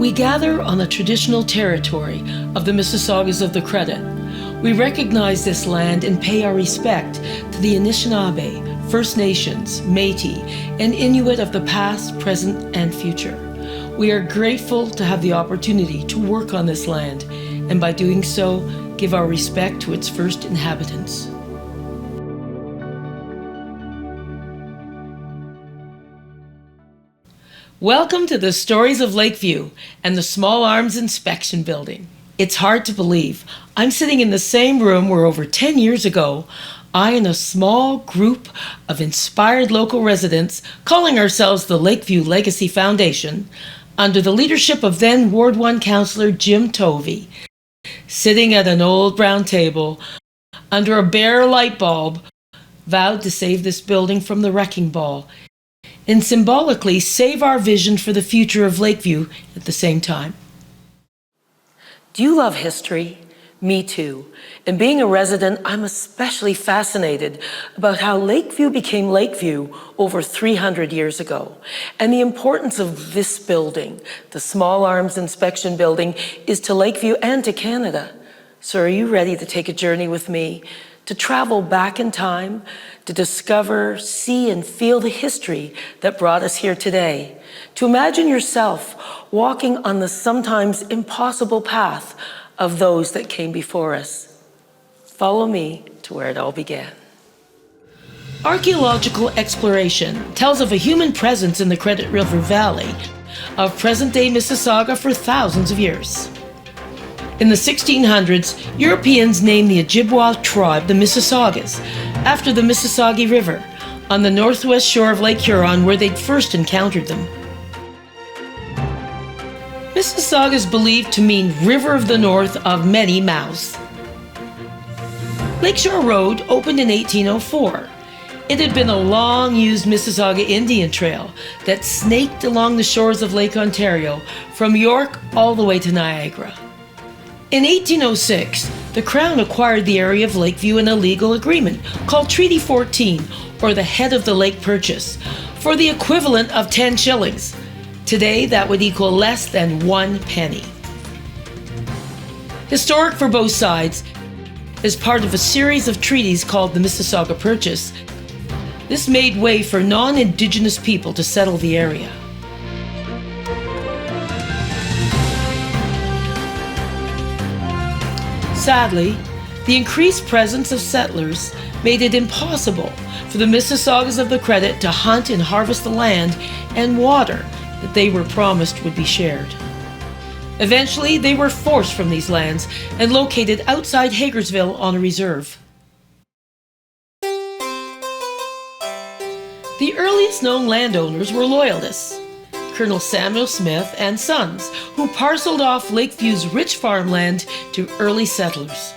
We gather on the traditional territory of the Mississaugas of the Credit. We recognize this land and pay our respect to the Anishinaabe, First Nations, Métis, and Inuit of the past, present, and future. We are grateful to have the opportunity to work on this land, and by doing so, give our respect to its first inhabitants. Welcome to the Stories of Lakeview and the Small Arms Inspection Building. It's hard to believe. I'm sitting in the same room where over 10 years ago, I and a small group of inspired local residents, calling ourselves the Lakeview Legacy Foundation, under the leadership of then Ward 1 Councillor Jim Tovey, sitting at an old brown table under a bare light bulb, vowed to save this building from the wrecking ball and symbolically save our vision for the future of Lakeview at the same time. Do you love history? Me too. And being a resident, I'm especially fascinated about how Lakeview became Lakeview over 300 years ago. And the importance of this building, the Small Arms Inspection Building, is to Lakeview and to Canada. So are you ready to take a journey with me? To travel back in time, to discover, see, and feel the history that brought us here today. To imagine yourself walking on the sometimes impossible path of those that came before us. Follow me to where it all began. Archaeological exploration tells of a human presence in the Credit River Valley of present-day Mississauga for thousands of years. In the 1600s, Europeans named the Ojibwa tribe the Mississaugas, after the Mississauga River, on the northwest shore of Lake Huron where they'd first encountered them. Mississauga is believed to mean River of the North of many mouths. Lakeshore Road opened in 1804. It had been a long-used Mississauga Indian trail that snaked along the shores of Lake Ontario from York all the way to Niagara. In 1806, the Crown acquired the area of Lakeview in a legal agreement called Treaty 14, or the Head of the Lake Purchase, for the equivalent of 10 shillings. Today, that would equal less than 1 penny. Historic for both sides, as part of a series of treaties called the Mississauga Purchase, this made way for non-Indigenous people to settle the area. Sadly, the increased presence of settlers made it impossible for the Mississaugas of the Credit to hunt and harvest the land and water that they were promised would be shared. Eventually, they were forced from these lands and located outside Hagersville on a reserve. The earliest known landowners were Loyalists, Colonel Samuel Smith and Sons, who parceled off Lakeview's rich farmland to early settlers.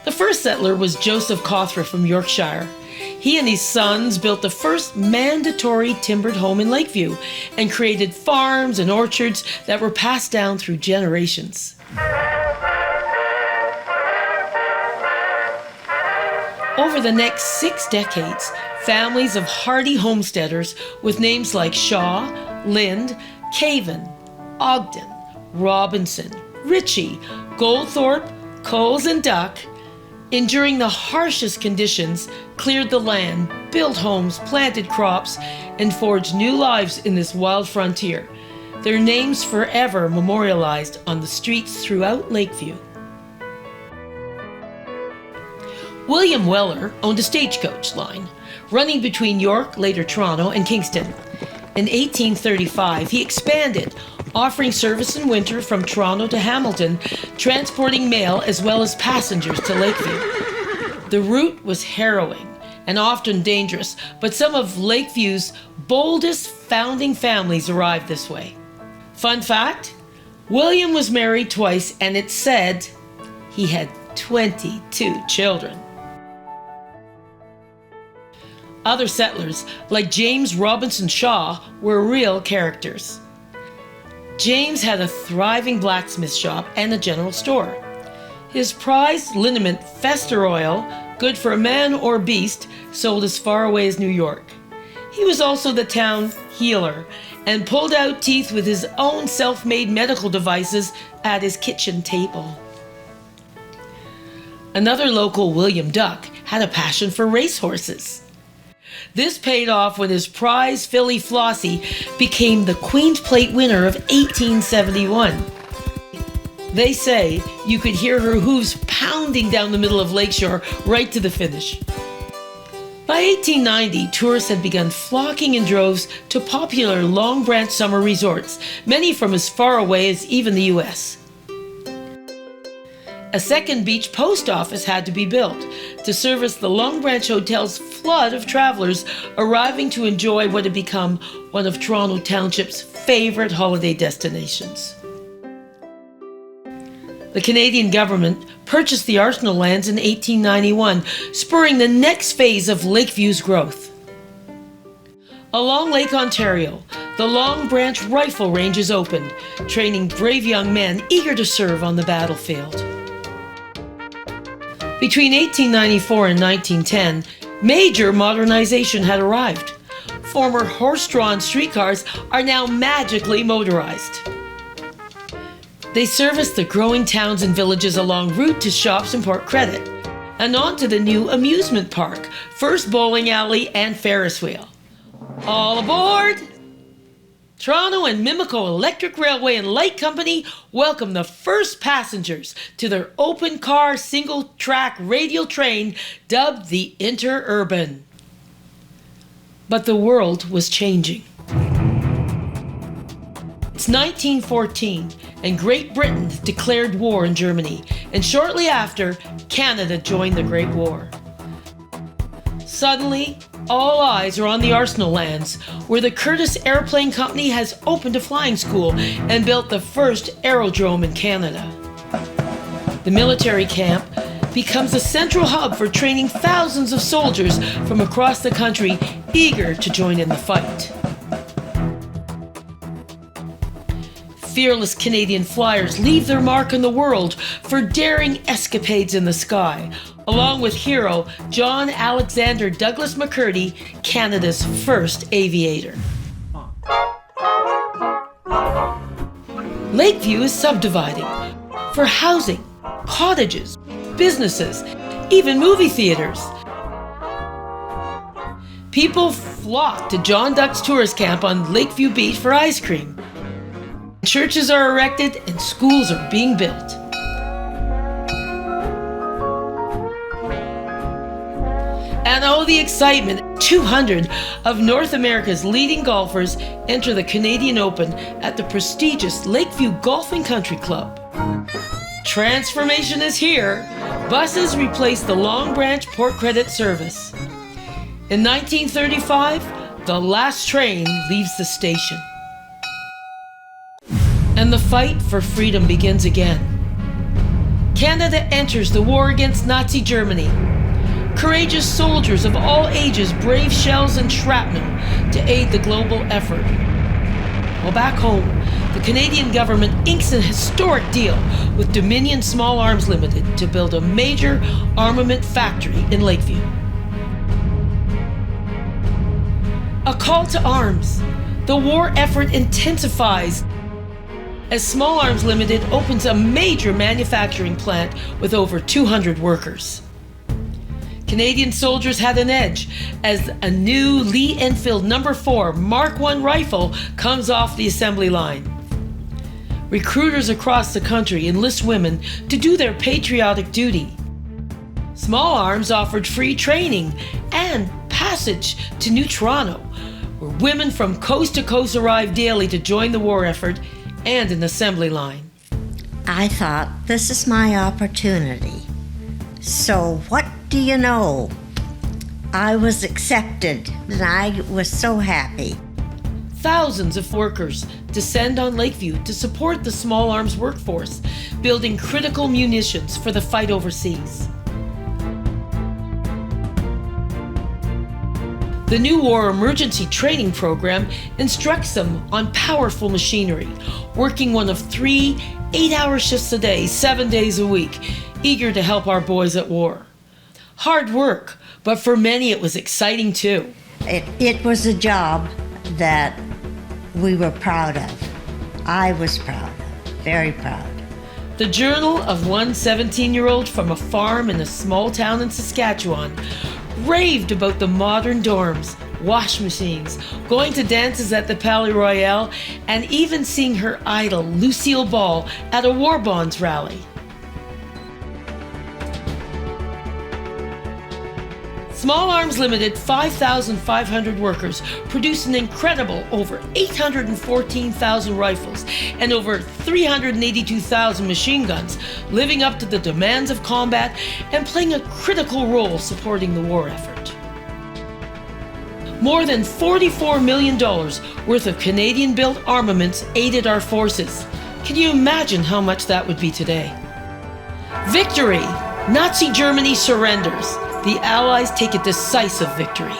The first settler was Joseph Cawthra from Yorkshire. He and his sons built the first mandatory timbered home in Lakeview and created farms and orchards that were passed down through generations. Over the next 6 decades, families of hardy homesteaders with names like Shaw, Lind, Caven, Ogden, Robinson, Ritchie, Goldthorpe, Coles, and Duck, enduring the harshest conditions, cleared the land, built homes, planted crops, and forged new lives in this wild frontier. Their names forever memorialized on the streets throughout Lakeview. William Weller owned a stagecoach line running between York, later Toronto, and Kingston. In 1835, he expanded, offering service in winter from Toronto to Hamilton, transporting mail as well as passengers to Lakeview. The route was harrowing and often dangerous, but some of Lakeview's boldest founding families arrived this way. Fun fact, William was married twice, and it's said he had 22 children. Other settlers, like James Robinson Shaw, were real characters. James had a thriving blacksmith shop and a general store. His prized liniment Fester oil, good for a man or beast, sold as far away as New York. He was also the town healer and pulled out teeth with his own self-made medical devices at his kitchen table. Another local, William Duck, had a passion for racehorses. This paid off when his prize filly Flossie became the Queen's Plate winner of 1871. They say you could hear her hooves pounding down the middle of Lakeshore right to the finish. By 1890, tourists had begun flocking in droves to popular Long Branch summer resorts, many from as far away as even the U.S. A second beach post office had to be built to service the Long Branch Hotel's flood of travelers arriving to enjoy what had become one of Toronto Township's favorite holiday destinations. The Canadian government purchased the Arsenal lands in 1891, spurring the next phase of Lakeview's growth. Along Lake Ontario, the Long Branch Rifle Ranges opened, training brave young men eager to serve on the battlefield. Between 1894 and 1910, major modernization had arrived. Former horse-drawn streetcars are now magically motorized. They service the growing towns and villages along route to shops and Port Credit, and on to the new amusement park, first bowling alley and Ferris wheel. All aboard! Toronto and Mimico Electric Railway and Light Company welcome the first passengers to their open-car, single-track radial train dubbed the Interurban. But the world was changing. It's 1914, and Great Britain declared war in Germany, and shortly after, Canada joined the Great War. Suddenly, all eyes are on the Arsenal lands, where the Curtiss Airplane Company has opened a flying school and built the first aerodrome in Canada. The military camp becomes a central hub for training thousands of soldiers from across the country eager to join in the fight. Fearless Canadian flyers leave their mark on the world for daring escapades in the sky, along with hero John Alexander Douglas McCurdy, Canada's first aviator. Lakeview is subdividing for housing, cottages, businesses, even movie theaters. People flock to John Duck's tourist camp on Lakeview Beach for ice cream. Churches are erected and schools are being built. And oh, the excitement! 200 of North America's leading golfers enter the Canadian Open at the prestigious Lakeview Golf and Country Club. Transformation is here. Buses replace the Long Branch Port Credit service. In 1935, the last train leaves the station. And the fight for freedom begins again. Canada enters the war against Nazi Germany. Courageous soldiers of all ages brave shells and shrapnel to aid the global effort. While back home, the Canadian government inks a historic deal with Dominion Small Arms Limited to build a major armament factory in Lakeview. A call to arms. The war effort intensifies as Small Arms Limited opens a major manufacturing plant with over 200 workers. Canadian soldiers had an edge as a new Lee Enfield No. 4 Mark I rifle comes off the assembly line. Recruiters across the country enlist women to do their patriotic duty. Small Arms offered free training and passage to New Toronto, where women from coast to coast arrived daily to join the war effort and an assembly line. I thought, this is my opportunity. So what do you know? I was accepted and I was so happy. Thousands of workers descend on Lakeview to support the Small Arms workforce, building critical munitions for the fight overseas. The new War Emergency Training Program instructs them on powerful machinery, working one of 3 8-hour shifts a day, 7 days a week, eager to help our boys at war. Hard work, but for many it was exciting too. It was a job that we were proud of. I was proud of, very proud. The journal of one 17-year-old from a farm in a small town in Saskatchewan raved about the modern dorms, wash machines, going to dances at the Palais Royal, and even seeing her idol Lucille Ball at a War Bonds rally. Small Arms Limited, 5,500 workers, produced an incredible over 814,000 rifles and over 382,000 machine guns, living up to the demands of combat and playing a critical role supporting the war effort. More than $44 million worth of Canadian-built armaments aided our forces. Can you imagine how much that would be today? Victory! Nazi Germany surrenders. The Allies take a decisive victory.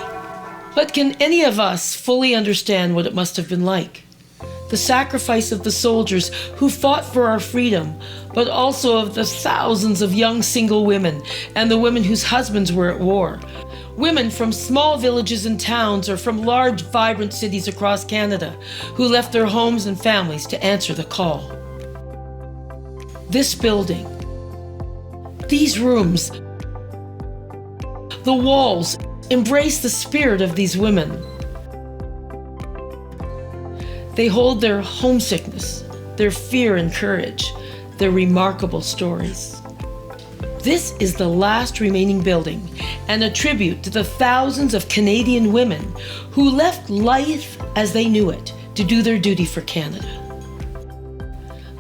But can any of us fully understand what it must have been like? The sacrifice of the soldiers who fought for our freedom, but also of the thousands of young single women and the women whose husbands were at war. Women from small villages and towns or from large, vibrant cities across Canada who left their homes and families to answer the call. This building, these rooms, the walls embrace the spirit of these women. They hold their homesickness, their fear and courage, their remarkable stories. This is the last remaining building and a tribute to the thousands of Canadian women who left life as they knew it to do their duty for Canada.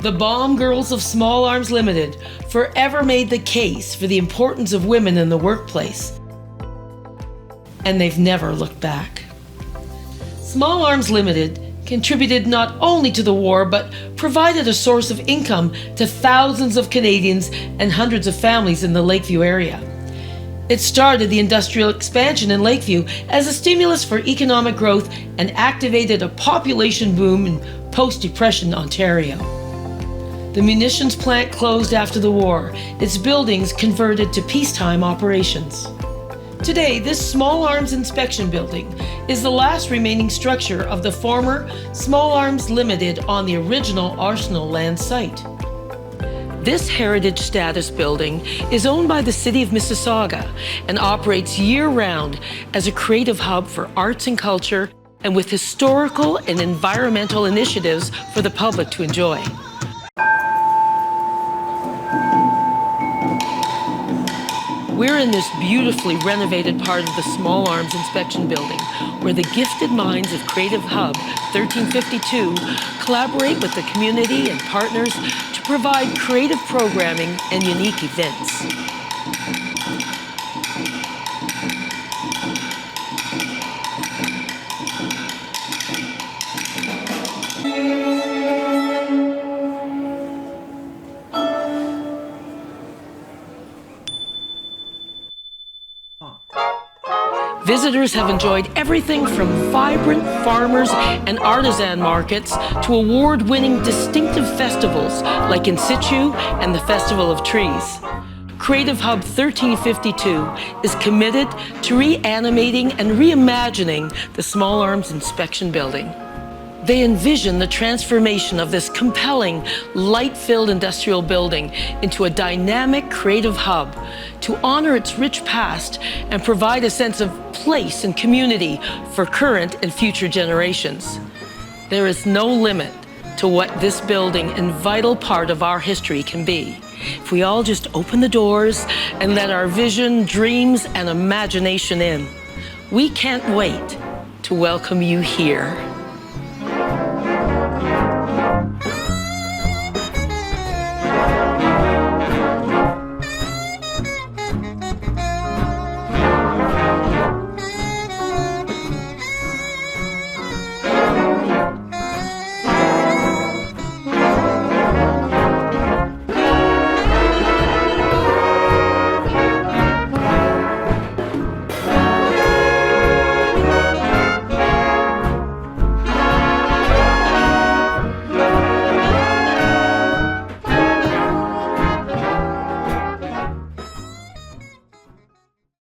The Bomb Girls of Small Arms Limited forever made the case for the importance of women in the workplace, and they've never looked back. Small Arms Limited contributed not only to the war, but provided a source of income to thousands of Canadians and hundreds of families in the Lakeview area. It started the industrial expansion in Lakeview as a stimulus for economic growth and activated a population boom in post-Depression Ontario. The munitions plant closed after the war, its buildings converted to peacetime operations. Today, this Small Arms Inspection Building is the last remaining structure of the former Small Arms Limited on the original Arsenal land site. This heritage status building is owned by the City of Mississauga and operates year-round as a creative hub for arts and culture and with historical and environmental initiatives for the public to enjoy. We're in this beautifully renovated part of the Small Arms Inspection Building, where the gifted minds of CreativeHub 1352 collaborate with the community and partners to provide creative programming and unique events. Visitors have enjoyed everything from vibrant farmers and artisan markets to award-winning distinctive festivals like In Situ and the Festival of Trees. CreativeHub 1352 is committed to reanimating and reimagining the Small Arms Inspection Building. They envision the transformation of this compelling, light-filled industrial building into a dynamic creative hub to honor its rich past and provide a sense of place and community for current and future generations. There is no limit to what this building and vital part of our history can be, if we all just open the doors and let our vision, dreams, and imagination in. We can't wait to welcome you here.